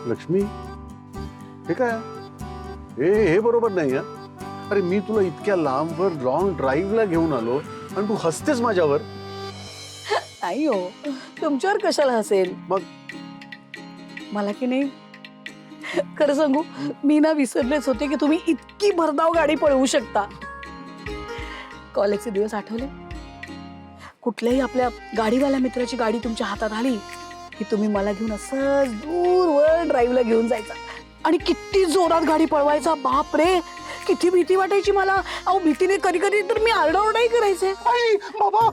लक्ष्मी, हे काय? हे बरोबर नाही हा. अरे मी तुला इतक्या लांबवर लॉंग ड्राईव्हला घेऊन आलो आणि तू हसतेस माझ्यावर. नाही हो, तुमच्यावर कशाला हसेल? मग मला की नाही, खरं सांगू, मी ना विसरलेच होते की तुम्ही इतकी भरधाव गाडी पळवू शकता. कॉलेजचे दिवस आठवले? कुठल्याही आपल्या गाडीवाल्या मित्राची गाडी तुमच्या हातात आली की तुम्ही मला घेऊन असंच दूरवर ड्राईव्हला घेऊन जायचा आणि किती जोरात गाडी पळवायचा. बाप रे, किती भीती वाटायची मला. अहो भीतीने कधी कधी तर मी आरडाओरडाही करायचे. आई बाबा,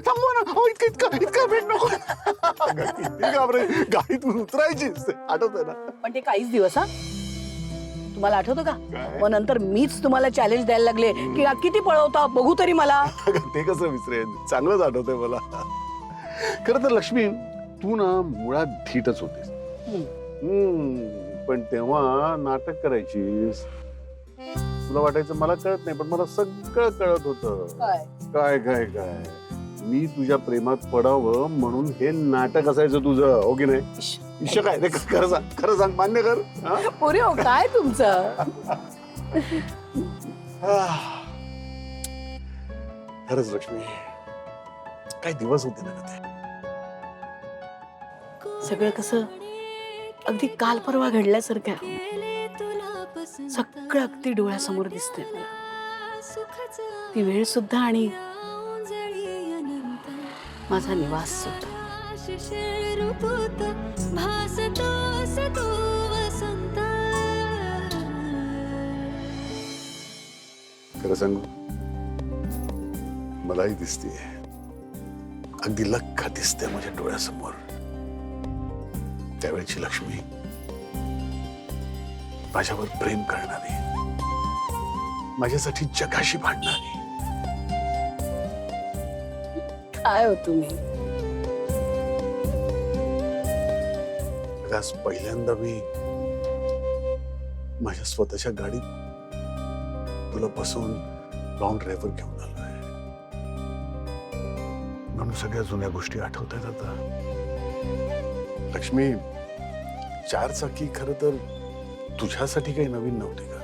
थांबवा ना, इतका भेट नको. किती घाबरे, गाडीतून उतरायचीच, आठवतंय ना? पण ते काहीच दिवस. हा, तुम्हाला आठवतं का? मग नंतर मीच तुम्हाला चॅलेंज द्यायला लागले की किती पळवता बघू तरी मला. ते कसं विसरेन, चांगलंच आठवतंय मला. खरं तर लक्ष्मी, तू ना मुळात धीटच होतीस. पण तेव्हा नाटक करायचीस. तुला वाटायचं मला कळत नाही, पण मला सगळं कळत होतं. काय काय काय मी तुझ्या प्रेमात पडावं म्हणून हे नाटक असायचं तुझं, हो की नाही? इश्य काय ते, खरं सांग, मान्य कर. पुरे हो काय तुमचं. खरंच लक्ष्मी, काय दिवस होते ना ते. सगळं कसं अगदी काल परवा घडल्यासारखं. सगळं अगदी डोळ्यासमोर दिसतंय मला. ती वेळ सुद्धा आणि माझा निवास सुद्धा. खरं सांगू, मलाही दिसते, अगदी लख्ख दिसते माझ्या डोळ्यासमोर त्यावेळची लक्ष्मी, माझ्यावर प्रेम करणारी, माझ्यासाठी जगाशी भांडणारी. काय हो तुम्ही. आज पहिल्यांदा मी माझ्या स्वतःच्या गाडीत तुला बसवून लॉंग ड्राईव्हवर घेऊन आलोय. म्हणून सगळ्या जुन्या गोष्टी आठवत आहेत आता. लक्ष्मी, चारचाकी खरं तर तुझ्यासाठी काही नवीन नव्हती का?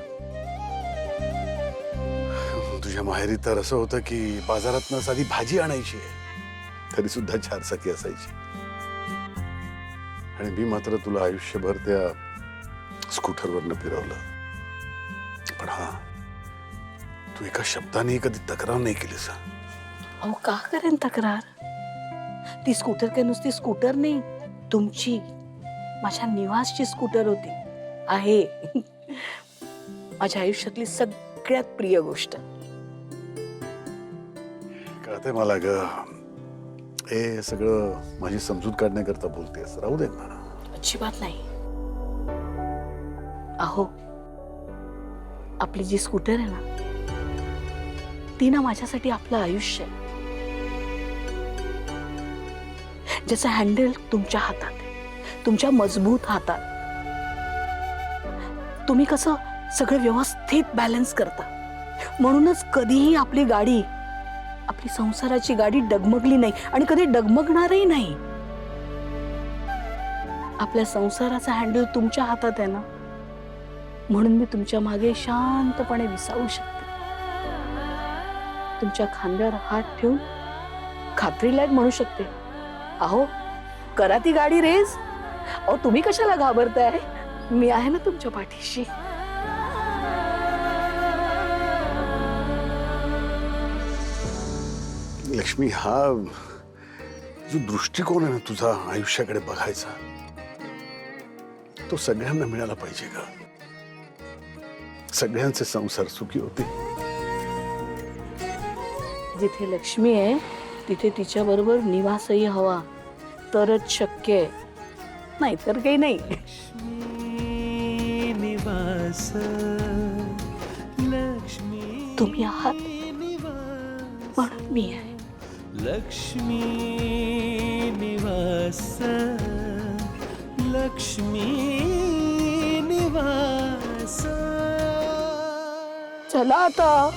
तुझ्या माहेरी तर असं होतं की बाजारातनं साधी भाजी आणायची तरी सुद्धा चारचाकी असायची. आणि मी मात्र तुला आयुष्यभर त्या स्कूटरवरनं फिरवलं. पण हा, तू एका शब्दाने कधी तक्रार नाही केलीस. अहो का करेन तक्रार? ती स्कूटर काय नुसती स्कूटर नाही, तुमची, माझ्या निवासची स्कूटर होती, आहे. माझ्या आयुष्यातली सगळ्यात प्रिय गोष्ट. कळतंय मला ग, हे सगळं माझी समजूत काढण्याकरता बोलतेस. राहू दे ना. अजिबात नाही. अहो, आपली जी स्कूटर आहे ना, ती ना माझ्यासाठी आपलं आयुष्य आहे. ज्याचं हँडल तुमच्या हातात आहे, तुमच्या मजबूत हातात. तुम्ही कसं सगळं व्यवस्थित बॅलन्स करता, म्हणूनच कधीही आपली गाडी, आपली संसाराची गाडी डगमगली नाही आणि कधी डगमगणारही नाही. आपल्या संसाराचा हँडल तुमच्या हातात आहे ना, म्हणून मी तुमच्या मागे शांतपणे विसावू शकते. तुमच्या खांद्यावर हात ठेवून खात्रीलायक म्हणू शकते, अहो करा ती गाडी रेस. अहो तुम्ही कशाला घाबरताय, मी आहे ना तुमच्या पाठीशी. लक्ष्मी, हा जो दृष्टिकोन आहे ना तुझा आयुष्याकडे बघायचा, तो सगळ्यांना मिळाला पाहिजे का? सगळ्यांचे संसार सुखी होते. जिथे लक्ष्मी आहे तिथे तिच्या बरोबर निवासही हवा, तरच शक्य आहे, नाही तर काही नाही. तुम्ही आहात म्हणून मी आहे. लक्ष्मी निवास, लक्ष्मी निवास. चला आता.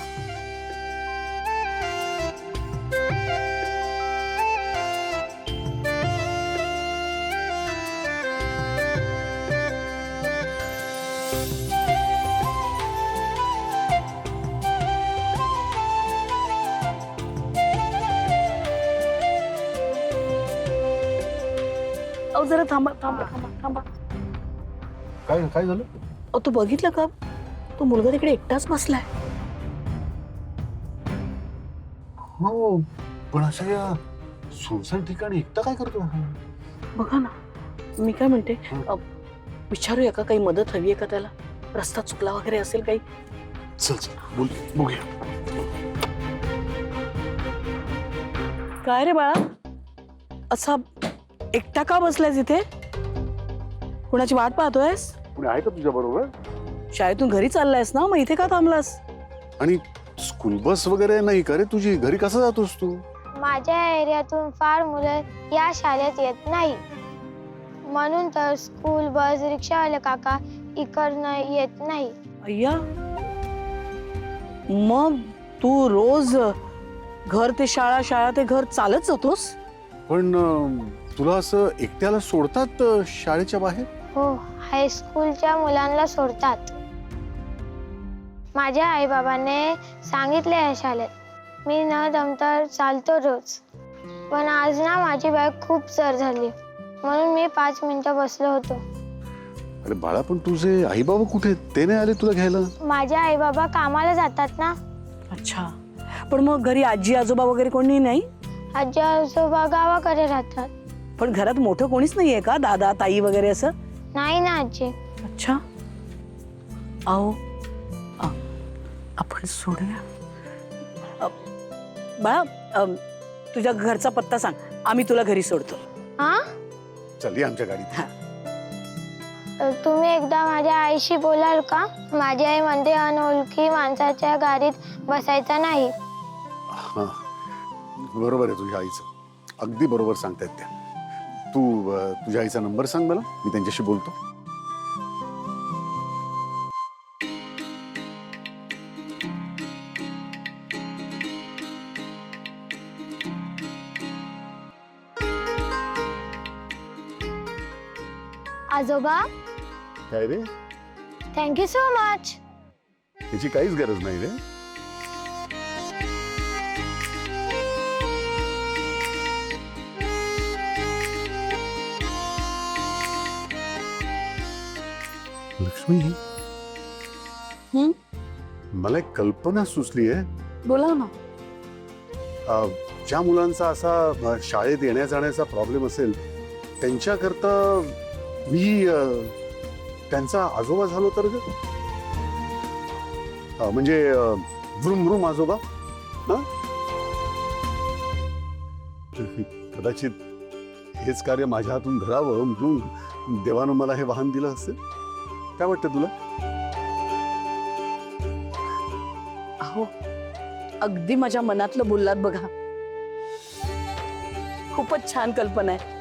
अहो जरा थांबा थांबा थांबा थांबा. काय काय झालं? अहो तू बघितलं का, तो मुलगा तिकडे एकटाच बसलाय. हो, पण अशा या सुनसान ठिकाणी एकटा काय करतो? बघा ना, मी काय म्हणते, विचारूया का, काही मदत हवी आहे का त्याला? रस्ता चुकला वगैरे असेल काही? चल चल बोल, बघूया. काय रे बाळा, असा एकटा का बसलाय तिथे? कुणाची वाट पाहतोयस? कुणी आहे का तुझ्या बरोबर? शाळेतून घरी चाललायस ना, मग इथे का थांबलास? आणि स्कूल बस वगैरे नाही का रे तुझी? घरी कसं जातोस तू? माझ्या एरियातून फार मुलं या शाळेत येत नाही, म्हणून तर स्कूल बस रिक्षावाले काका इकडनं येत नाही. अय्या, मग तू रोज घर ते शाळा, शाळा ते घर चालत जातोस? पण तुला असं एकट्याला सोडतात शाळेच्या बाहेर? हो, हायस्कूलच्या मुलांना सोडतात. माझ्या आईबाबांनी सांगितले या शाळेत मी न दमता चालतो रोज. पण आज ना माझी बॅग खूप जड झाली, म्हणून मी 5 मिनिटं बसलो होतो. अरे बाळा, पण तुझे आई बाबा कुठे? ते नाही आले तुला घ्यायला? माझे आई बाबा कामाला जातात ना. अच्छा, पण मग घरी आजी आजोबा वगैरे कोणी नाही? आजी आजोबा गावाकडे राहतात. पण घरात मोठं कोणीच नाहीये का, दादा ताई वगैरे असं? नाही ना आजी. अच्छा, आओ आपण सोडूया. बाळा, तुझ्या घरचा पत्ता सांग, आम्ही तुला घरी सोडतो. हा, चल ये आमच्या गाडीत. तुम्ही एकदा माझ्या आईशी बोलाल का? माझी आई म्हणते अनोळखी माणसाच्या गाडीत बसायचं नाही. हा, बरोबर आहे तुझ्या आईचं, अगदी बरोबर सांगतायत त्या. तू तुझ्या आईचा नंबर सांग मला, मी त्यांच्याशी बोलतो. आजोबा, काय रे? Thank you so much. याची काहीच गरज नाही रे. लक्ष्मी, मला एक कल्पना सुचली आहे. बोला ना. ज्या मुलांचा असा शाळेत येण्या जाण्याचा प्रॉब्लेम असेल त्यांच्याकरता मी त्यांचा आजोबा झालो तर ग? म्हणजे व्रुम व्रुम आजोबा. कदाचित हेच कार्य माझ्या हातून घडावं म्हणून देवानं मला हे वाहन दिलं असेल. काय वाटतं तुला? अहो, अगदी माझ्या मनातलं बोललात बघा. खूपच छान कल्पना आहे.